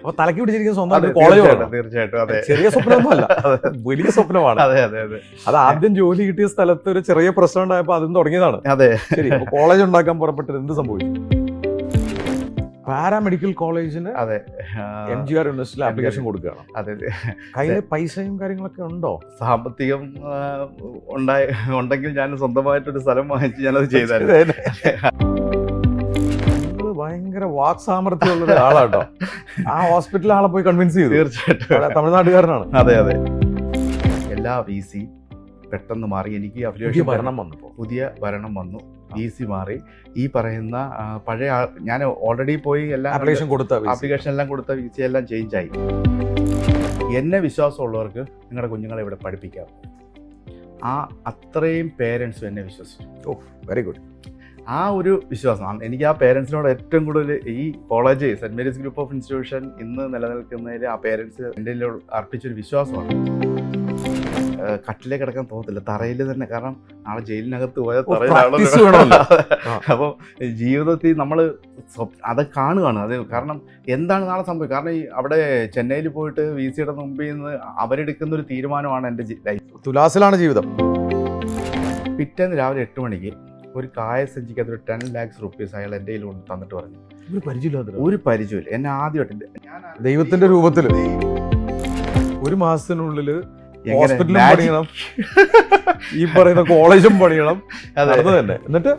അപ്പൊ തലക്ക് പിടിച്ചിരിക്കുന്ന സ്വന്തം കോളേജ് തീർച്ചയായിട്ടും അതെ. ചെറിയ സ്വപ്നമൊന്നുമല്ല, വലിയ സ്വപ്നമാണ്. അതെ അതെ അതെ. അത് ആദ്യം ജോലി കിട്ടിയ സ്ഥലത്ത് ഒരു ചെറിയ പ്രശ്നം ഉണ്ടായപ്പോൾ അതും തുടങ്ങിയതാണ്. അതെ. ശരി, കോളേജ് ഉണ്ടാക്കാൻ പുറപ്പെട്ടത് എന്ത് സംഭവിച്ചു? പാരാമെഡിക്കൽ കോളേജിന് അതെ MGR യൂണിവേഴ്സിറ്റിയിൽ ആപ്ലിക്കേഷൻ കൊടുക്കുകയാണ്. അതെ അതെ. കയ്യിൽ പൈസയും കാര്യങ്ങളൊക്കെ ഉണ്ടോ? സാമ്പത്തികം ഉണ്ടെങ്കിൽ ഞാൻ സ്വന്തമായിട്ടൊരു സ്ഥലം വാങ്ങിച്ച് ഞാനത് ചെയ്തായിരുന്നു. ഭയങ്കര വാക് സാമർത്ഥ്യമുള്ള ഒരാളാട്ടോ. ആ ഹോസ്പിറ്റലിൽ ആളെ പോയി കൺവിൻസ് ചെയ്തു. തീർച്ചയായിട്ടും തമിഴ്നാട്ടുകാരനാണ്. അതെ അതെ. എല്ലാ VC പെട്ടെന്ന് മാറി. എനിക്ക് പുതിയ ഭരണം വന്നു, VC മാറി. ഈ പറയുന്ന പഴയ ഞാൻ ഓൾറെഡി പോയി എല്ലാം ആപ്ലിക്കേഷൻ എല്ലാം കൊടുത്ത VC എല്ലാം ചേഞ്ച് ആയി. എന്നെ വിശ്വാസമുള്ളവർക്ക് നിങ്ങളുടെ കുഞ്ഞുങ്ങളെ ഇവിടെ പഠിപ്പിക്കാം. അത്രയും പേരൻസും എന്നെ വിശ്വസിച്ചു. Very good. ആ ഒരു വിശ്വാസം എനിക്ക് ആ പേരൻസിനോട് ഏറ്റവും കൂടുതൽ ഈ college saint Mary's group of institution ഇന്ന് നിലനിൽക്കുന്നതിൽ ആ പേരൻസ് എൻ്റെ അർപ്പിച്ചൊരു വിശ്വാസമാണ്. കട്ടിലേക്ക് കിടക്കാൻ തോന്നത്തില്ല, തറയിൽ തന്നെ. കാരണം നാളെ ജയിലിനകത്ത് പോയ തറയിലാണല്ലോ. അപ്പം ജീവിതത്തിൽ നമ്മൾ അത് കാണുകയാണ്. അത് കാരണം എന്താണ് നാളെ സംഭവിക്കുക. കാരണം ഈ അവിടെ ചെന്നൈയിൽ പോയിട്ട് VCയുടെ മുമ്പിൽ നിന്ന് അവരെടുക്കുന്ന ഒരു തീരുമാനമാണ് എൻ്റെ ലൈഫ്. തുലാസിലാണ് ജീവിതം. പിറ്റേന്ന് രാവിലെ 8 മണിക്ക് ഒരു കായസഞ്ചിക്കകത്ത് ഒരു 10 lakhs rupees അയാൾ എൻ്റെ കയ്യിൽ കൊണ്ട് തന്നിട്ട് പറഞ്ഞു. ഒരു പരിചയമില്ല. എന്നെ ആദ്യമായിട്ട് ദൈവത്തിന്റെ രൂപത്തിൽ 1 മാസത്തിനുള്ളിൽ ഹോസ്പിറ്റലും പണിയണം, ഈ പറയുന്ന കോളേജും പണിയണം. അത് തന്നെ. എന്നിട്ട്